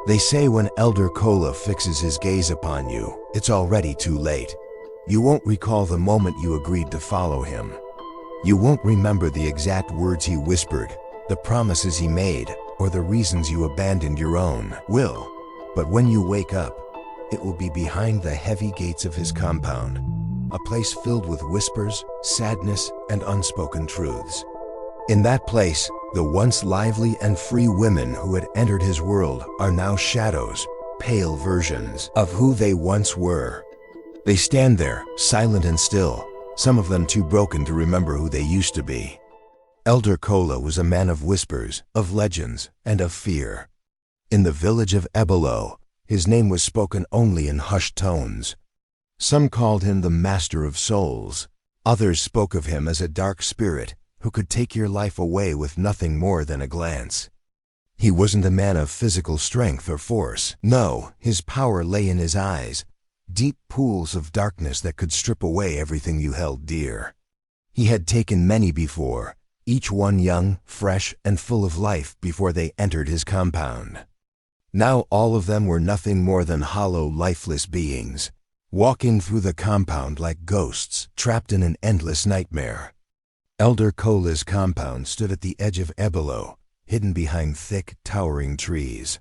They say when Elder Kola fixes his gaze upon you, it's already too late. You won't recall the moment you agreed to follow him. You won't remember the exact words he whispered, the promises he made, or the reasons you abandoned your own will. But when you wake up, it will be behind the heavy gates of his compound, a place filled with whispers, sadness, and unspoken truths. In that place, the once lively and free women who had entered his world are now shadows, pale versions of who they once were. They stand there, silent and still, some of them too broken to remember who they used to be. Elder Kola was a man of whispers, of legends, and of fear. In the village of Ebolo, his name was spoken only in hushed tones. Some called him the Master of Souls. Others spoke of him as a dark spirit who could take your life away with nothing more than a glance. He wasn't a man of physical strength or force. No, his power lay in his eyes, deep pools of darkness that could strip away everything you held dear. He had taken many before, each one young, fresh, and full of life before they entered his compound. Now all of them were nothing more than hollow, lifeless beings, walking through the compound like ghosts trapped in an endless nightmare. Elder Kola's compound stood at the edge of Ebolo, hidden behind thick, towering trees.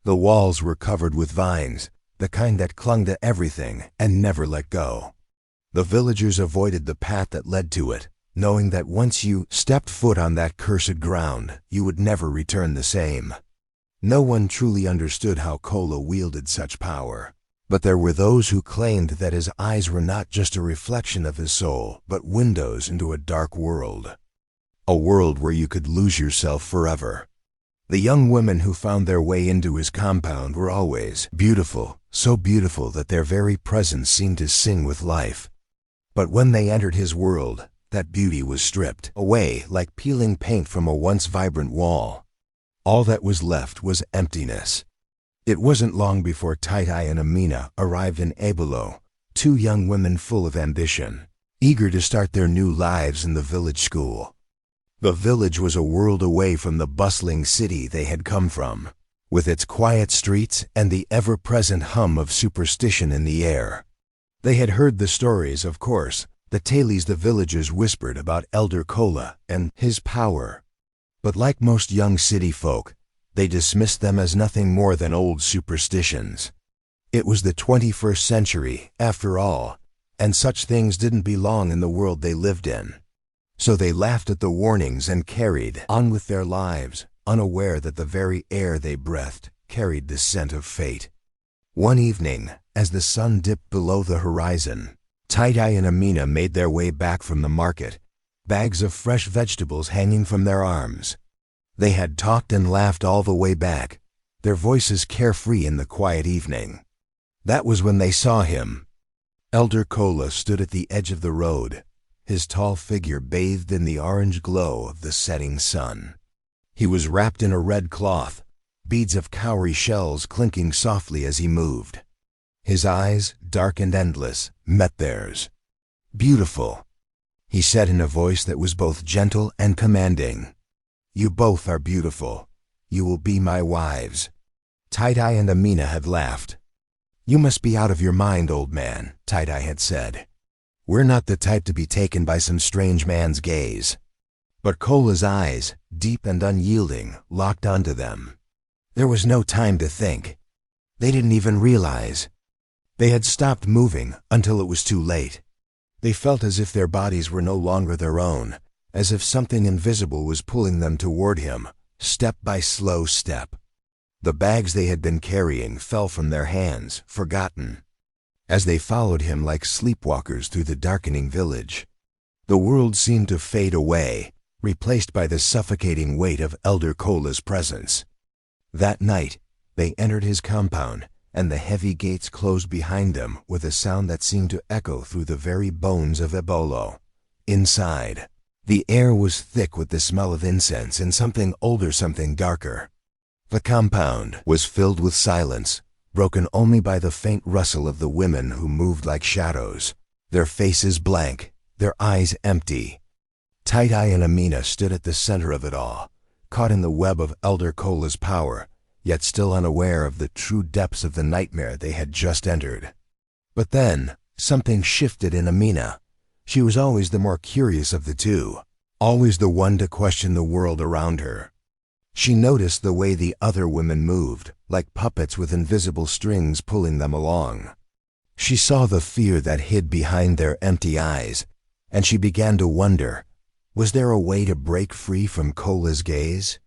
The walls were covered with vines, the kind that clung to everything and never let go. The villagers avoided the path that led to it, knowing that once you stepped foot on that cursed ground, you would never return the same. No one truly understood how Kola wielded such power, but there were those who claimed that his eyes were not just a reflection of his soul, but windows into a dark world. A world where you could lose yourself forever. The young women who found their way into his compound were always beautiful, so beautiful that their very presence seemed to sing with life. But when they entered his world, that beauty was stripped away like peeling paint from a once vibrant wall. All that was left was emptiness. It wasn't long before Titi and Amina arrived in Ebolo, two young women full of ambition, eager to start their new lives in the village school. The village was a world away from the bustling city they had come from, with its quiet streets and the ever-present hum of superstition in the air. They had heard the stories, of course, the tales the villagers whispered about Elder Kola and his power. But like most young city folk, they dismissed them as nothing more than old superstitions. It was the 21st century, after all, and such things didn't belong in the world they lived in. So they laughed at the warnings and carried on with their lives, unaware that the very air they breathed carried the scent of fate. One evening, as the sun dipped below the horizon, Titi and Amina made their way back from the market, bags of fresh vegetables hanging from their arms. They had talked and laughed all the way back, their voices carefree in the quiet evening. That was when they saw him. Elder Kola stood at the edge of the road, his tall figure bathed in the orange glow of the setting sun. He was wrapped in a red cloth, beads of cowrie shells clinking softly as he moved. His eyes, dark and endless, met theirs. "Beautiful," he said in a voice that was both gentle and commanding. "You both are beautiful. You will be my wives." Titi and Amina had laughed. "You must be out of your mind, old man," Titi had said. "We're not the type to be taken by some strange man's gaze." But Kola's eyes, deep and unyielding, locked onto them. There was no time to think. They didn't even realize. They had stopped moving until it was too late. They felt as if their bodies were no longer their own, as if something invisible was pulling them toward him, step by slow step. The bags they had been carrying fell from their hands, forgotten, as they followed him like sleepwalkers through the darkening village. The world seemed to fade away, replaced by the suffocating weight of Elder Kola's presence. That night, they entered his compound, and the heavy gates closed behind them with a sound that seemed to echo through the very bones of Ebolo. Inside, the air was thick with the smell of incense and something older, something darker. The compound was filled with silence, broken only by the faint rustle of the women who moved like shadows, their faces blank, their eyes empty. Titi and Amina stood at the center of it all, caught in the web of Elder Kola's power, yet still unaware of the true depths of the nightmare they had just entered. But then, something shifted in Amina. She was always the more curious of the two, always the one to question the world around her. She noticed the way the other women moved, like puppets with invisible strings pulling them along. She saw the fear that hid behind their empty eyes, and she began to wonder, was there a way to break free from Kola's gaze?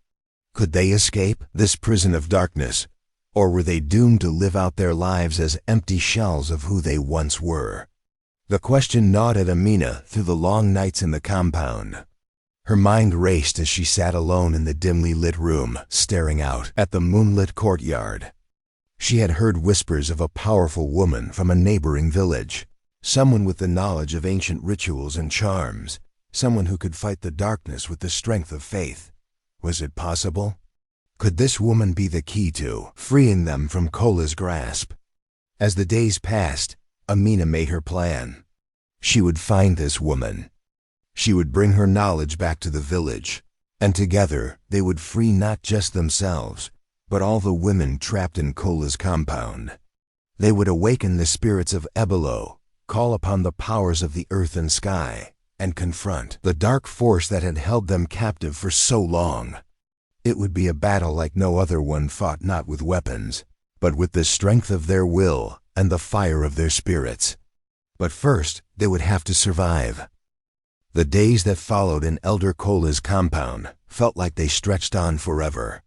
Could they escape this prison of darkness, or were they doomed to live out their lives as empty shells of who they once were? The question gnawed at Amina through the long nights in the compound. Her mind raced as she sat alone in the dimly lit room, staring out at the moonlit courtyard. She had heard whispers of a powerful woman from a neighboring village, someone with the knowledge of ancient rituals and charms, someone who could fight the darkness with the strength of faith. Was it possible? Could this woman be the key to freeing them from Kola's grasp? As the days passed, Amina made her plan. She would find this woman. She would bring her knowledge back to the village, and together they would free not just themselves, but all the women trapped in Kola's compound. They would awaken the spirits of Ebolo, call upon the powers of the earth and sky, and confront the dark force that had held them captive for so long. It would be a battle like no other one fought, not with weapons, but with the strength of their will and the fire of their spirits. But first, they would have to survive. The days that followed in Elder Kola's compound felt like they stretched on forever.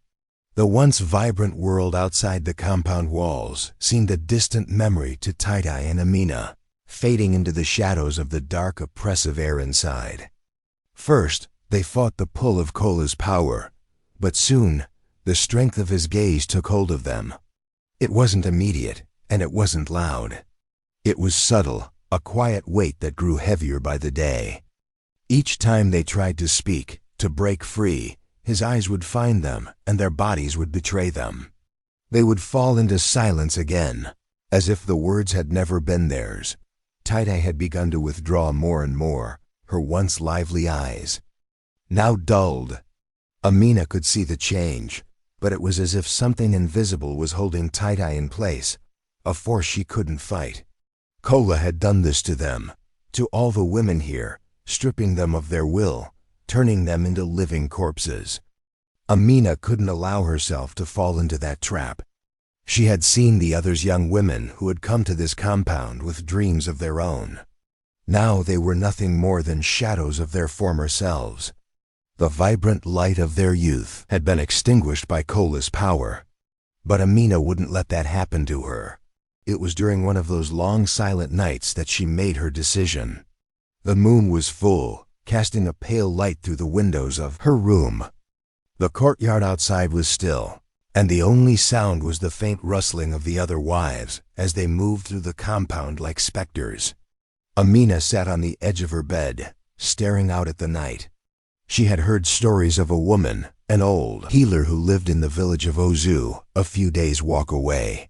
The once vibrant world outside the compound walls seemed a distant memory to Titi and Amina, fading into the shadows of the dark, oppressive air inside. First, they fought the pull of Kola's power, but soon, the strength of his gaze took hold of them. It wasn't immediate, and it wasn't loud. It was subtle, a quiet weight that grew heavier by the day. Each time they tried to speak, to break free, his eyes would find them and their bodies would betray them. They would fall into silence again, as if the words had never been theirs. Titi had begun to withdraw more and more, her once lively eyes now dulled. Amina could see the change, but it was as if something invisible was holding Titi in place, a force she couldn't fight. Kola had done this to them, to all the women here, stripping them of their will, turning them into living corpses. Amina couldn't allow herself to fall into that trap. She had seen the others, young women who had come to this compound with dreams of their own. Now they were nothing more than shadows of their former selves. The vibrant light of their youth had been extinguished by Kola's power. But Amina wouldn't let that happen to her. It was during one of those long silent nights that she made her decision. The moon was full, casting a pale light through the windows of her room. The courtyard outside was still, and the only sound was the faint rustling of the other wives as they moved through the compound like specters. Amina sat on the edge of her bed, staring out at the night. She had heard stories of a woman, an old healer who lived in the village of Ozu, a few days' walk away.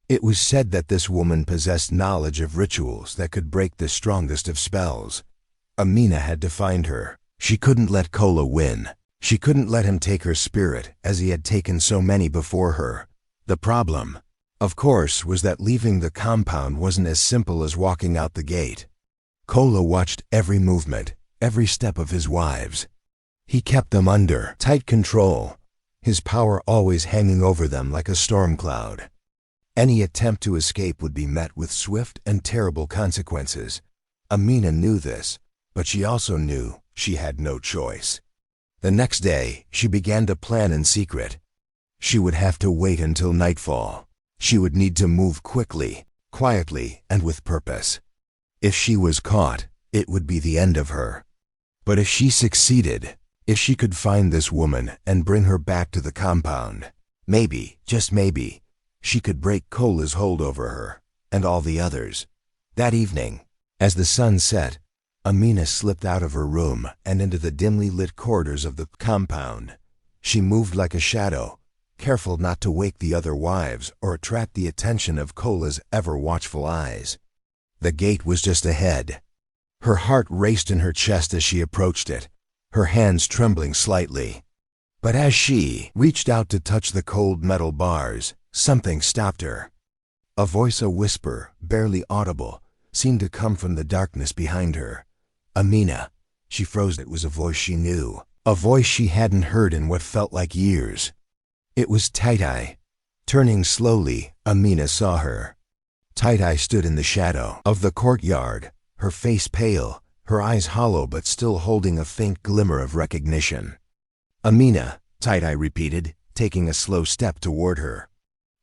It was said that this woman possessed knowledge of rituals that could break the strongest of spells. Amina had to find her. She couldn't let Kola win. She couldn't let him take her spirit as he had taken so many before her. The problem, of course, was that leaving the compound wasn't as simple as walking out the gate. Kola watched every movement, every step of his wives. He kept them under tight control, his power always hanging over them like a storm cloud. Any attempt to escape would be met with swift and terrible consequences. Amina knew this, but she also knew she had no choice. The next day, she began to plan in secret. She would have to wait until nightfall. She would need to move quickly, quietly, and with purpose. If she was caught, it would be the end of her. But if she succeeded, if she could find this woman and bring her back to the compound, maybe, just maybe, she could break Kola's hold over her, and all the others. That evening, as the sun set, Amina slipped out of her room and into the dimly lit corridors of the compound. She moved like a shadow, careful not to wake the other wives or attract the attention of Kola's ever-watchful eyes. The gate was just ahead. Her heart raced in her chest as she approached it, her hands trembling slightly. But as she reached out to touch the cold metal bars, something stopped her. A voice, a whisper, barely audible, seemed to come from the darkness behind her. Amina. She froze. It was a voice she knew, a voice she hadn't heard in what felt like years. It was Titi. Turning slowly, Amina saw her. Titi stood in the shadow of the courtyard, her face pale, her eyes hollow but still holding a faint glimmer of recognition. "Amina," Titi repeated, taking a slow step toward her.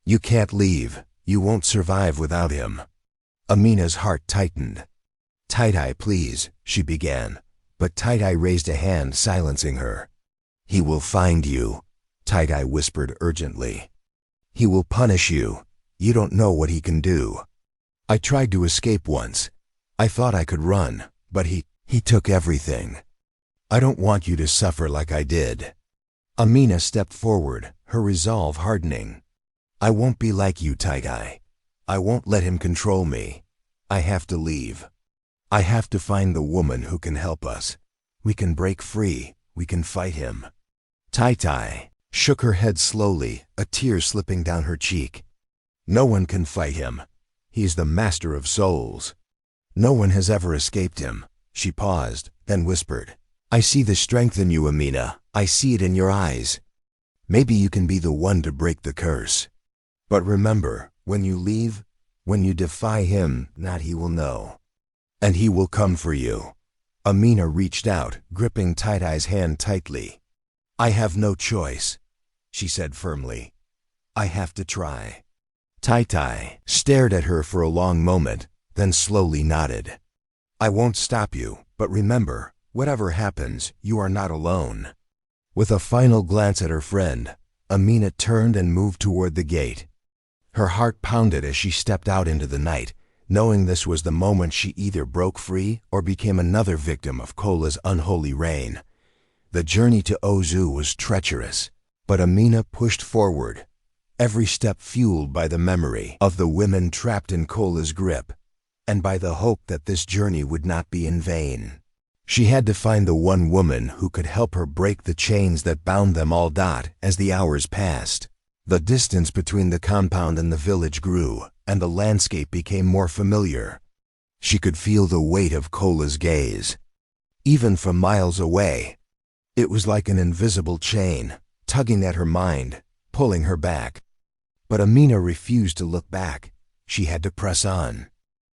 "You can't leave. You won't survive without him." Amina's heart tightened. "Titi, please," she began, but Titi raised a hand, silencing her. "He will find you," Titi whispered urgently. "He will punish you. You don't know what he can do. I tried to escape once. I thought I could run, but he took everything. I don't want you to suffer like I did." Amina stepped forward, her resolve hardening. "I won't be like you, Titi. I won't let him control me. I have to leave. I have to find the woman who can help us. We can break free. We can fight him." Titi shook her head slowly, a tear slipping down her cheek. "No one can fight him. He's the master of souls. No one has ever escaped him." She paused, then whispered, "I see the strength in you, Amina. I see it in your eyes. Maybe you can be the one to break the curse. But remember, when you leave, when you defy him, not he will know. And he will come for you." Amina reached out, gripping Titi's hand tightly. "I have no choice," she said firmly. "I have to try." Titi stared at her for a long moment, then slowly nodded. "I won't stop you, but remember, whatever happens, you are not alone." With a final glance at her friend, Amina turned and moved toward the gate. Her heart pounded as she stepped out into the night, knowing this was the moment she either broke free or became another victim of Kola's unholy reign. The journey to Ozu was treacherous, but Amina pushed forward, every step fueled by the memory of the women trapped in Kola's grip, and by the hope that this journey would not be in vain. She had to find the one woman who could help her break the chains that bound them all. As the hours passed, the distance between the compound and the village grew, and the landscape became more familiar. She could feel the weight of Kola's gaze, even from miles away. It was like an invisible chain, tugging at her mind, pulling her back. But Amina refused to look back. She had to press on.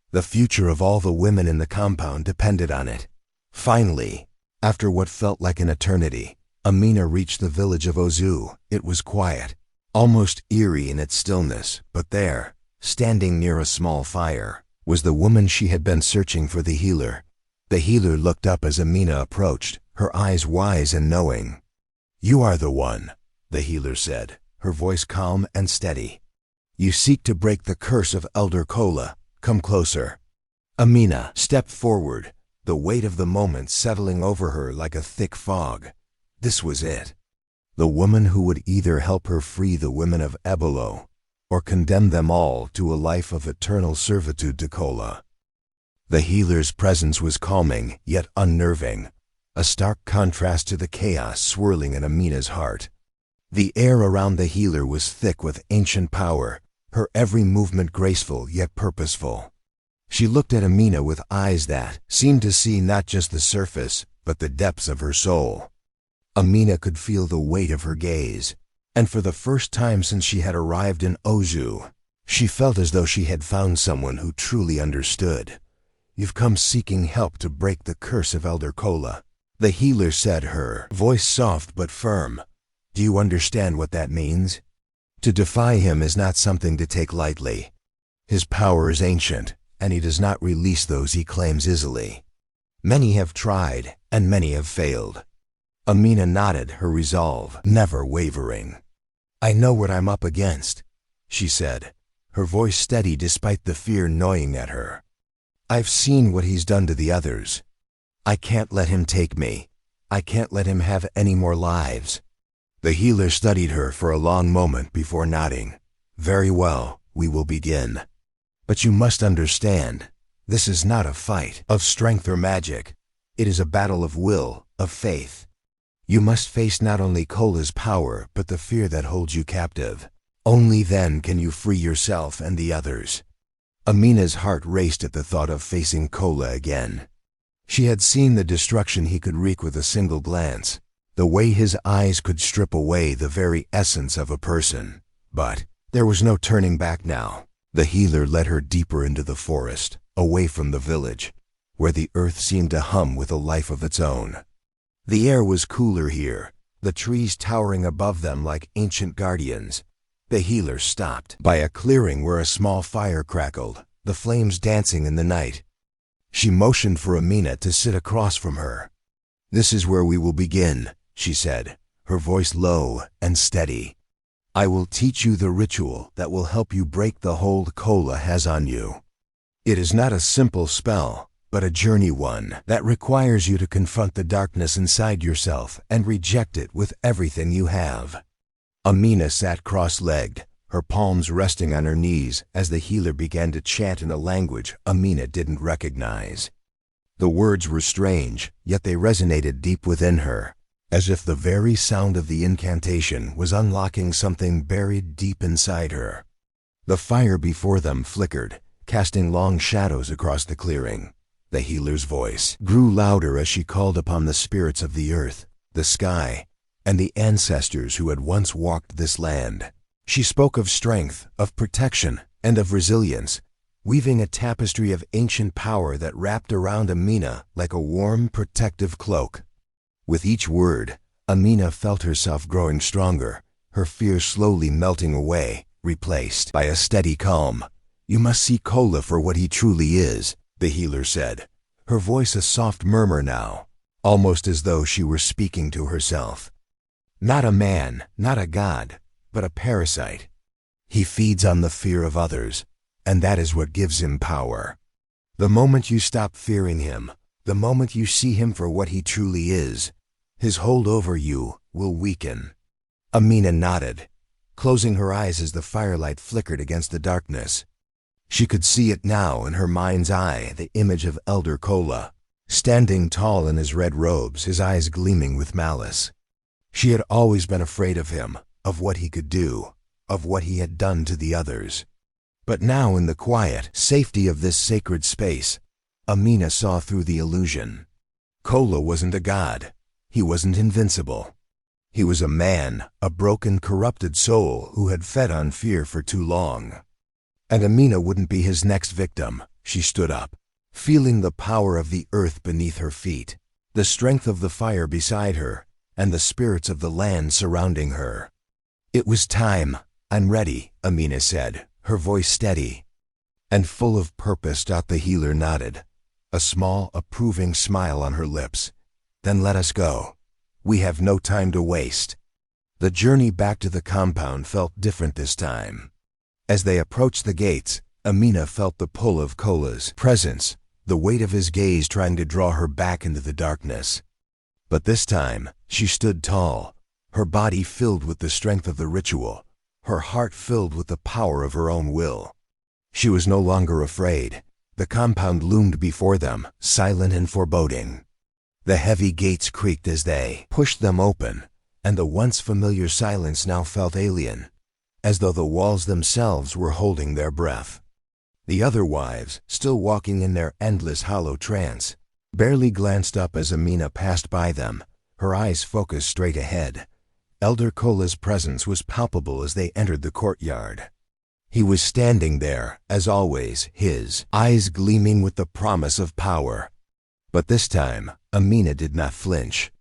The future of all the women in the compound depended on it. Finally, after what felt like an eternity, Amina reached the village of Ozu. It was quiet, almost eerie in its stillness, but there, standing near a small fire, was the woman she had been searching for, the healer. The healer looked up as Amina approached, her eyes wise and knowing. "You are the one," the healer said, her voice calm and steady. "You seek to break the curse of Elder Kola. Come closer." Amina stepped forward, the weight of the moment settling over her like a thick fog. This was it. The woman who would either help her free the women of Ebolo, or condemn them all to a life of eternal servitude to Kola. The healer's presence was calming, yet unnerving, a stark contrast to the chaos swirling in Amina's heart. The air around the healer was thick with ancient power, her every movement graceful yet purposeful. She looked at Amina with eyes that seemed to see not just the surface, but the depths of her soul. Amina could feel the weight of her gaze, and for the first time since she had arrived in Ozu, she felt as though she had found someone who truly understood. "You've come seeking help to break the curse of Elder Kola," the healer said, her voice soft but firm. "Do you understand what that means? To defy him is not something to take lightly. His power is ancient, and he does not release those he claims easily. Many have tried, and many have failed." Amina nodded, her resolve never wavering. "I know what I'm up against," she said, her voice steady despite the fear gnawing at her. "I've seen what he's done to the others. I can't let him take me. I can't let him have any more lives." The healer studied her for a long moment before nodding. "Very well, we will begin. But you must understand, this is not a fight of strength or magic. It is a battle of will, of faith. You must face not only Kola's power, but the fear that holds you captive. Only then can you free yourself and the others. Amina's heart raced at the thought of facing Kola again. She had seen the destruction he could wreak with a single glance, the way his eyes could strip away the very essence of a person. But there was no turning back now. The healer led her deeper into the forest, away from the village, where the earth seemed to hum with a life of its own. The air was cooler here, the trees towering above them like ancient guardians. The healer stopped by a clearing where a small fire crackled, the flames dancing in the night. She motioned for Amina to sit across from her. "This is where we will begin," she said, her voice low and steady. "I will teach you the ritual that will help you break the hold Kola has on you. It is not a simple spell, but a journey one that requires you to confront the darkness inside yourself and reject it with everything you have." Amina sat cross-legged, her palms resting on her knees as the healer began to chant in a language Amina didn't recognize. The words were strange, yet they resonated deep within her, as if the very sound of the incantation was unlocking something buried deep inside her. The fire before them flickered, casting long shadows across the clearing. The healer's voice grew louder as she called upon the spirits of the earth, the sky, and the ancestors who had once walked this land. She spoke of strength, of protection, and of resilience, weaving a tapestry of ancient power that wrapped around Amina like a warm, protective cloak. With each word, Amina felt herself growing stronger, her fear slowly melting away, replaced by a steady calm. "You must see Kola for what he truly is," the healer said, her voice a soft murmur now, almost as though she were speaking to herself. "Not a man, not a god, but a parasite. He feeds on the fear of others, and that is what gives him power. The moment you stop fearing him, the moment you see him for what he truly is, his hold over you will weaken." Amina nodded, closing her eyes as the firelight flickered against the darkness. She could see it now in her mind's eye, the image of Elder Kola, standing tall in his red robes, his eyes gleaming with malice. She had always been afraid of him, of what he could do, of what he had done to the others. But now in the quiet safety of this sacred space, Amina saw through the illusion. Kola wasn't a god. He wasn't invincible. He was a man, a broken, corrupted soul who had fed on fear for too long. And Amina wouldn't be his next victim. She stood up, feeling the power of the earth beneath her feet, the strength of the fire beside her, and the spirits of the land surrounding her. "It was time. I'm ready," Amina said, her voice steady and full of purpose. The healer nodded, a small, approving smile on her lips. "Then let us go. We have no time to waste." The journey back to the compound felt different this time. As they approached the gates, Amina felt the pull of Kola's presence, the weight of his gaze trying to draw her back into the darkness. But this time, she stood tall, her body filled with the strength of the ritual, her heart filled with the power of her own will. She was no longer afraid. The compound loomed before them, silent and foreboding. The heavy gates creaked as they pushed them open, and the once familiar silence now felt alien, as though the walls themselves were holding their breath. The other wives, still walking in their endless hollow trance, barely glanced up as Amina passed by them, her eyes focused straight ahead. Elder Kola's presence was palpable as they entered the courtyard. He was standing there, as always, his eyes gleaming with the promise of power. But this time, Amina did not flinch.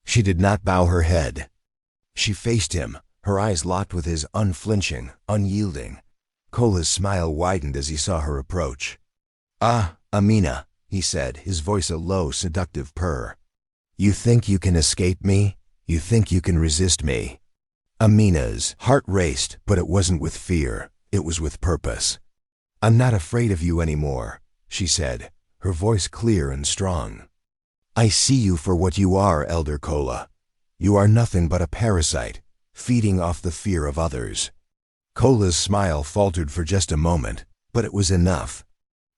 She did not bow her head. She faced him, her eyes locked with his, unflinching, unyielding. Kola's smile widened as he saw her approach. "Ah, Amina," he said, his voice a low, seductive purr. "You think you can escape me? You think you can resist me?" Amina's heart raced, but it wasn't with fear, it was with purpose. "I'm not afraid of you anymore," she said, her voice clear and strong. "I see you for what you are, Elder Kola. You are nothing but a parasite, feeding off the fear of others." Kola's smile faltered for just a moment, but it was enough.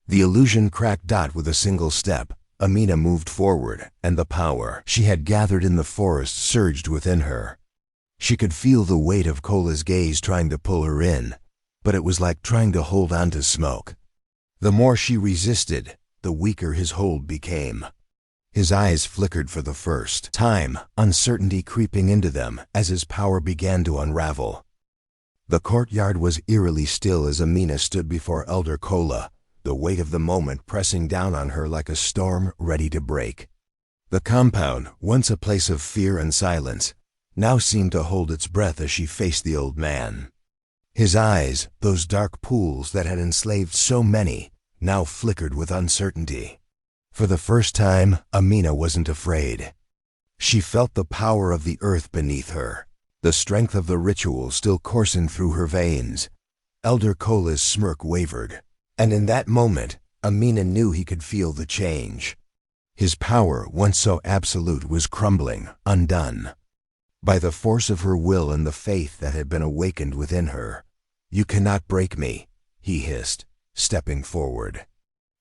The illusion cracked with a single step, Amina moved forward, and the power she had gathered in the forest surged within her. She could feel the weight of Kola's gaze trying to pull her in, but it was like trying to hold on to smoke. The more she resisted, the weaker his hold became. His eyes flickered for the first time, uncertainty creeping into them as his power began to unravel. The courtyard was eerily still as Amina stood before Elder Kola, the weight of the moment pressing down on her like a storm ready to break. The compound, once a place of fear and silence, now seemed to hold its breath as she faced the old man. His eyes, those dark pools that had enslaved so many, now flickered with uncertainty. For the first time, Amina wasn't afraid. She felt the power of the earth beneath her, the strength of the ritual still coursing through her veins. Elder Kola's smirk wavered, and in that moment, Amina knew he could feel the change. His power, once so absolute, was crumbling, undone. By the force of her will and the faith that had been awakened within her. "You cannot break me," he hissed, stepping forward.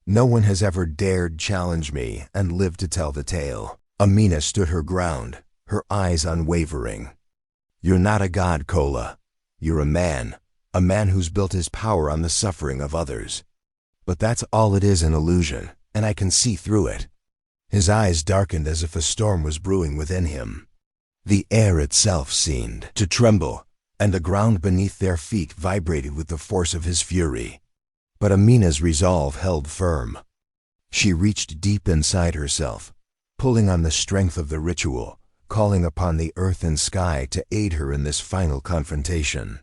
"No one has ever dared challenge me and lived to tell the tale." Amina stood her ground, her eyes unwavering. "You're not a god, Kola. You're a man who's built his power on the suffering of others. But that's all it is, an illusion, and I can see through it." His eyes darkened as if a storm was brewing within him. The air itself seemed to tremble, and the ground beneath their feet vibrated with the force of his fury. But Amina's resolve held firm. She reached deep inside herself, pulling on the strength of the ritual, calling upon the earth and sky to aid her in this final confrontation.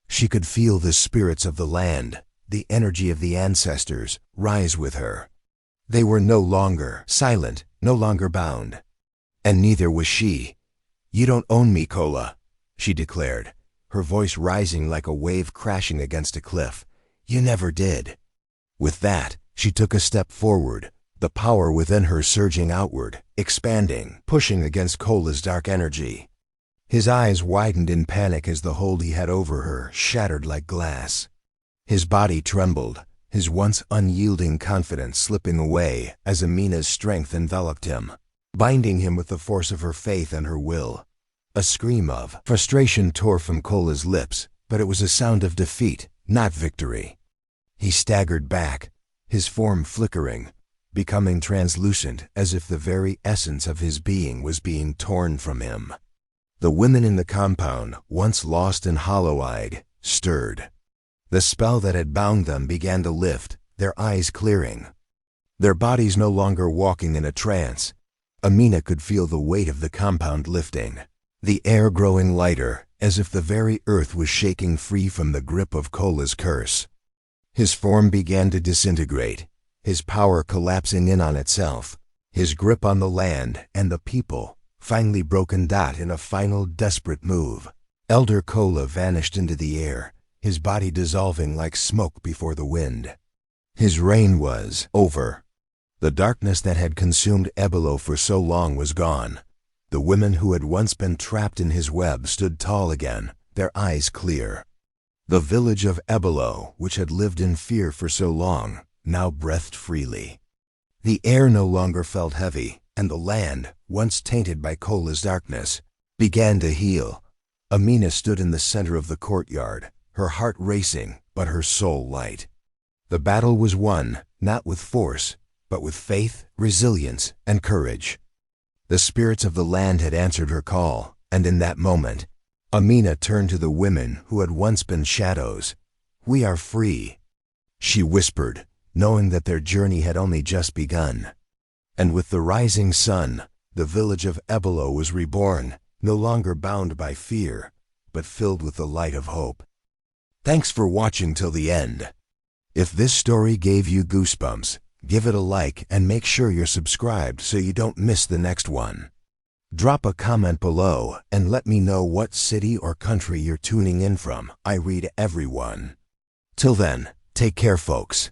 She could feel the spirits of the land, the energy of the ancestors, rise with her. They were no longer silent, no longer bound. And neither was she. "You don't own me, Kola," she declared, her voice rising like a wave crashing against a cliff. "You never did." With that, she took a step forward, the power within her surging outward, expanding, pushing against Kola's dark energy. His eyes widened in panic as the hold he had over her shattered like glass. His body trembled, his once unyielding confidence slipping away as Amina's strength enveloped him, binding him with the force of her faith and her will. A scream of frustration tore from Kola's lips, but it was a sound of defeat, not victory. He staggered back, his form flickering, becoming translucent as if the very essence of his being was being torn from him. The women in the compound, once lost and hollow-eyed, stirred. The spell that had bound them began to lift, their eyes clearing. Their bodies no longer walking in a trance. Amina could feel the weight of the compound lifting, the air growing lighter, as if the very earth was shaking free from the grip of Kola's curse. His form began to disintegrate, his power collapsing in on itself, his grip on the land and the people finally broken dot in a final desperate move. Elder Kola vanished into the air, his body dissolving like smoke before the wind. His reign was over. The darkness that had consumed Ebolo for so long was gone. The women who had once been trapped in his web stood tall again, their eyes clear. The village of Ebolo, which had lived in fear for so long, now breathed freely. The air no longer felt heavy, and the land, once tainted by Kola's darkness, began to heal. Amina stood in the center of the courtyard, her heart racing, but her soul light. The battle was won, not with force, but with faith, resilience, and courage. The spirits of the land had answered her call, and in that moment, Amina turned to the women who had once been shadows. "We are free," she whispered, knowing that their journey had only just begun. And with the rising sun, the village of Ebolo was reborn, no longer bound by fear, but filled with the light of hope. Thanks for watching till the end. If this story gave you goosebumps, give it a like and make sure you're subscribed so you don't miss the next one. Drop a comment below and let me know what city or country you're tuning in from. I read everyone. Till then, take care, folks.